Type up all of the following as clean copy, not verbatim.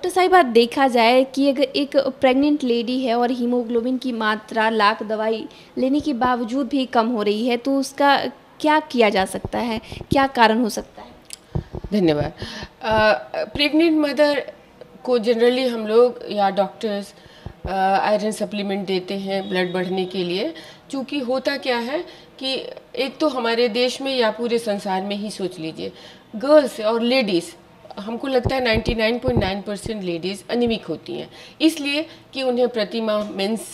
Doctor साहिबा, देखा जाए कि अगर एक प्रेग्नेंट लेडी है और हीमोग्लोबिन की मात्रा लाख दवाई लेने के बावजूद भी कम हो रही है, तो उसका क्या किया जा सकता है? क्या कारण हो सकता है? धन्यवाद। प्रेग्नेंट मदर को जनरली हम लोग या डॉक्टर्स आयरन सप्लीमेंट देते हैं ब्लड बढ़ने के लिए। क्योंकि होता क्या है कि एक तो हमारे देश में या पूरे संसार में ही सोच लीजिए, गर्ल्स और लेडीज़, हमको लगता है 99.9% लेडीज़ अनिमिक होती हैं, इसलिए कि उन्हें प्रति माह मेंस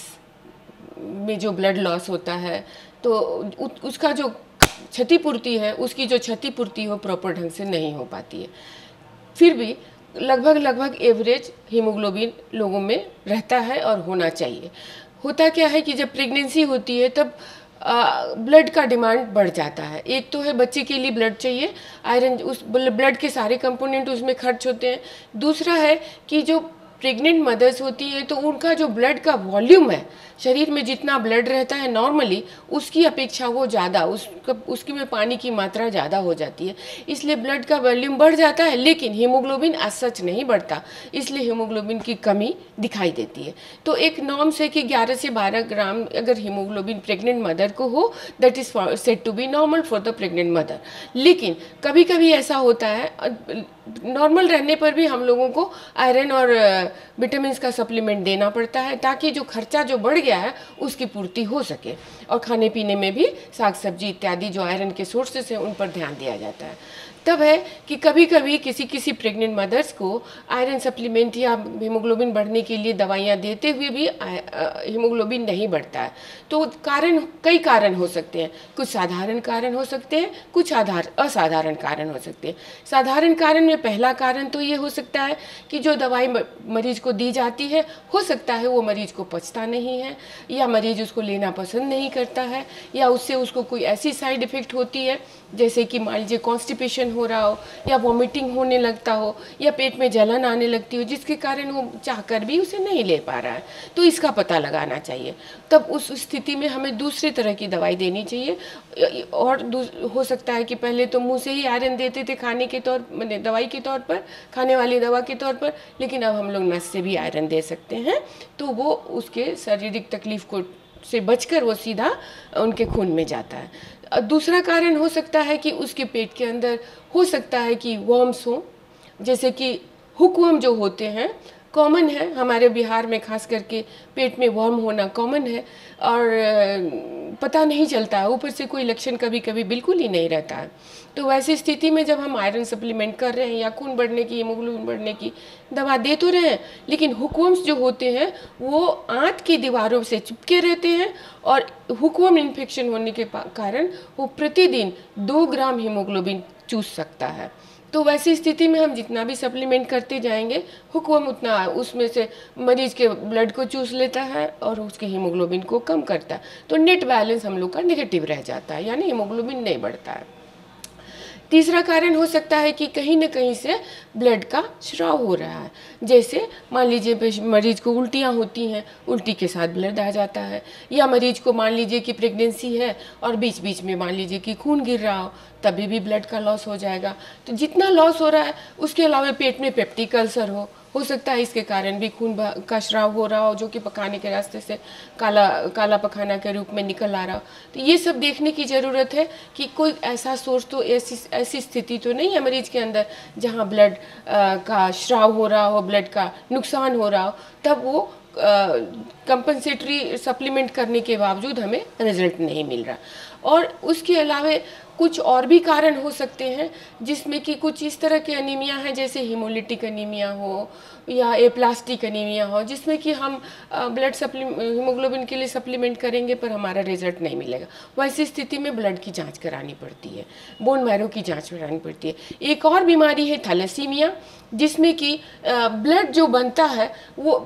में जो ब्लड लॉस होता है तो उसका जो क्षतिपूर्ति है, उसकी जो क्षतिपूर्ति हो प्रॉपर ढंग से नहीं हो पाती है। फिर भी लगभग एवरेज हीमोग्लोबिन लोगों में रहता है और होना चाहिए। होता क्या है कि जब प्रेगनेंसी होती है तब ब्लड का डिमांड बढ़ जाता है। एक तो है बच्चे के लिए ब्लड चाहिए, आयरन, उस ब्लड के सारे कंपोनेंट उसमें खर्च होते हैं। दूसरा है कि जो प्रेग्नेंट मदर्स होती हैं तो उनका जो ब्लड का वॉल्यूम है, शरीर में जितना ब्लड रहता है नॉर्मली, उसकी अपेक्षा वो ज़्यादा, उसकी में पानी की मात्रा ज़्यादा हो जाती है, इसलिए ब्लड का वॉल्यूम बढ़ जाता है, लेकिन हीमोग्लोबिन एज सच नहीं बढ़ता, इसलिए हीमोग्लोबिन की कमी दिखाई देती है। तो एक नॉर्म्स है कि 11 से 12 ग्राम अगर हीमोग्लोबिन प्रेग्नेंट मदर को हो, that is said to be normal for the pregnant mother. लेकिन कभी कभी ऐसा होता है, नॉर्मल रहने पर भी हम लोगों को आयरन और विटामिन का सप्लीमेंट देना पड़ता है, ताकि जो खर्चा जो बढ़ गया है उसकी पूर्ति हो सके। और खाने पीने में भी साग सब्जी इत्यादि जो आयरन के सोर्सेस हैं उन पर ध्यान दिया जाता है। तब है कि कभी कभी किसी प्रेग्नेंट मदर्स को आयरन सप्लीमेंट या हीमोग्लोबिन बढ़ने के लिए दवाइयाँ देते हुए भी हीमोग्लोबिन नहीं बढ़ता है। तो कई कारण हो सकते हैं। कुछ साधारण कारण हो सकते हैं, कुछ असाधारण कारण हो सकते हैं। साधारण कारण में पहला कारण तो ये हो सकता है कि जो दवाई मरीज को दी जाती है, हो सकता है वो मरीज को पचता नहीं है, या मरीज उसको लेना पसंद नहीं करता है, या उससे उसको कोई ऐसी साइड इफ़ेक्ट होती है, जैसे कि मान लीजिए कॉन्स्टिपेशन हो रहा हो, या वॉमिटिंग होने लगता हो, या पेट में जलन आने लगती हो, जिसके कारण वो चाहकर भी उसे नहीं ले पा रहा है। तो इसका पता लगाना चाहिए। तब उस स्थिति में हमें दूसरी तरह की दवाई देनी चाहिए। और हो सकता है कि पहले तो मुंह से ही आयरन देते थे खाने के तौर, मैंने दवाई के तौर पर, खाने वाली दवा के तौर पर, लेकिन अब हम लोग नस से भी आयरन दे सकते हैं। तो वो उसके शारीरिक तकलीफ को से बचकर वो सीधा उनके खून में जाता है। दूसरा कारण हो सकता है कि उसके पेट के अंदर हो सकता है कि वर्म्स हो, जैसे कि हुकवर्म जो होते हैं, कॉमन है हमारे बिहार में, खास करके पेट में वर्म होना कॉमन है और पता नहीं चलता है, ऊपर से कोई लक्षण कभी कभी बिल्कुल ही नहीं रहता है। तो वैसी स्थिति में जब हम आयरन सप्लीमेंट कर रहे हैं या खून बढ़ने की, हीमोग्लोबिन बढ़ने की दवा दे तो रहे हैं, लेकिन हुकवर्म्स जो होते हैं वो आंत की दीवारों से चिपके रहते हैं, और हुकवर्म इन्फेक्शन होने के कारण वो प्रतिदिन 2 ग्राम हीमोग्लोबिन चूस सकता है। तो वैसी स्थिति में हम जितना भी सप्लीमेंट करते जाएंगे, हुकवर्म उतना उसमें से मरीज के ब्लड को चूस लेता है और उसके हीमोग्लोबिन को कम करता है। तो नेट बैलेंस हम लोग का नेगेटिव रह जाता है, यानी हीमोग्लोबिन नहीं बढ़ता है। तीसरा कारण हो सकता है कि कहीं ना कहीं से ब्लड का स्राव हो रहा है। जैसे मान लीजिए मरीज को उल्टियाँ होती हैं, उल्टी के साथ ब्लड आ जाता है, या मरीज को मान लीजिए कि प्रेगनेंसी है और बीच बीच में मान लीजिए कि खून गिर रहा हो, तभी भी ब्लड का लॉस हो जाएगा। तो जितना लॉस हो रहा है उसके अलावा पेट में पेप्टिक अल्सर हो सकता है, इसके कारण भी खून का स्राव हो रहा हो, जो कि पकाने के रास्ते से काला पखाना के रूप में निकल आ रहा हो। तो ये सब देखने की ज़रूरत है कि कोई ऐसा सोर्स तो, ऐसी स्थिति तो नहीं है मरीज के अंदर जहाँ ब्लड का स्राव हो रहा हो, ब्लड का नुकसान हो रहा हो, तब वो कंपनसेटरी सप्लीमेंट करने के बावजूद हमें रिजल्ट नहीं मिल रहा। और उसके अलावा कुछ और भी कारण हो सकते हैं, जिसमें कि कुछ इस तरह की अनीमिया है, जैसे हीमोलिटिक अनीमिया हो या एप्लास्टिक अनीमिया हो, जिसमें कि हम ब्लड हीमोग्लोबिन के लिए सप्लीमेंट करेंगे पर हमारा रिजल्ट नहीं मिलेगा। वैसी स्थिति में ब्लड की जांच करानी पड़ती है, बोन मैरो की जांच करानी पड़ती है। एक और बीमारी है थैलेसीमिया, जिसमें कि ब्लड जो बनता है वो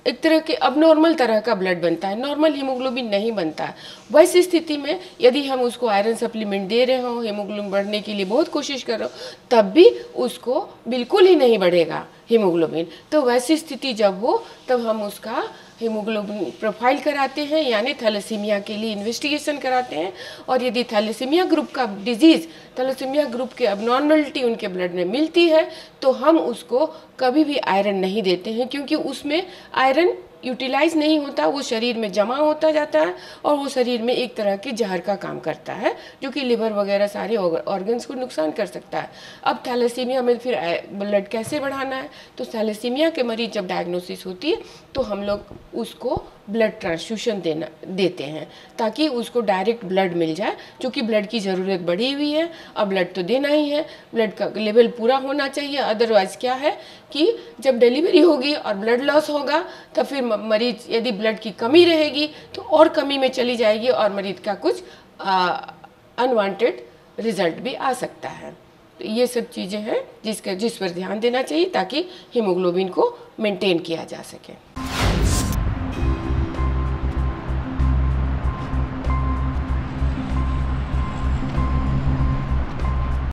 एक तरह के अबनॉर्मल तरह का ब्लड बनता है, नॉर्मल हीमोग्लोबिन नहीं बनता है। वैसी स्थिति में यदि हम उसको आयरन सप्लीमेंट दे रहे हो, हीमोग्लोबिन बढ़ने के लिए बहुत कोशिश कर रहे हो, तब भी उसको बिल्कुल ही नहीं बढ़ेगा हीमोग्लोबिन। तो वैसी स्थिति जब हो तब हम उसका हीमोग्लोबिन प्रोफाइल कराते हैं, यानी थैलेसीमिया के लिए इन्वेस्टिगेशन कराते हैं। और यदि थैलेसीमिया ग्रुप का डिजीज़, थैलेसीमिया ग्रुप के अबनॉर्मलिटी उनके ब्लड में मिलती है तो हम उसको कभी भी आयरन नहीं देते हैं, क्योंकि उसमें आयरन यूटिलाइज नहीं होता, वो शरीर में जमा होता जाता है और वो शरीर में एक तरह के जहर का काम करता है, जो कि लिवर वगैरह सारे ऑर्गन्स को नुकसान कर सकता है। अब थैलेसीमिया में फिर ब्लड कैसे बढ़ाना है, तो थैलेसीमिया के मरीज जब डायग्नोसिस होती है तो हम लोग उसको ब्लड ट्रांसफ्यूशन देते हैं, ताकि उसको डायरेक्ट ब्लड मिल जाए, क्योंकि ब्लड की ज़रूरत बढ़ी हुई है और ब्लड तो देना ही है, ब्लड का लेवल पूरा होना चाहिए। अदरवाइज़ क्या है कि जब डिलीवरी होगी और ब्लड लॉस होगा तो फिर मरीज, यदि ब्लड की कमी रहेगी तो और कमी में चली जाएगी और मरीज का कुछ अनवांटेड रिजल्ट भी आ सकता है। तो ये सब चीज़ें हैं जिस पर ध्यान देना चाहिए ताकि हीमोग्लोबिन को मेंटेन किया जा सके।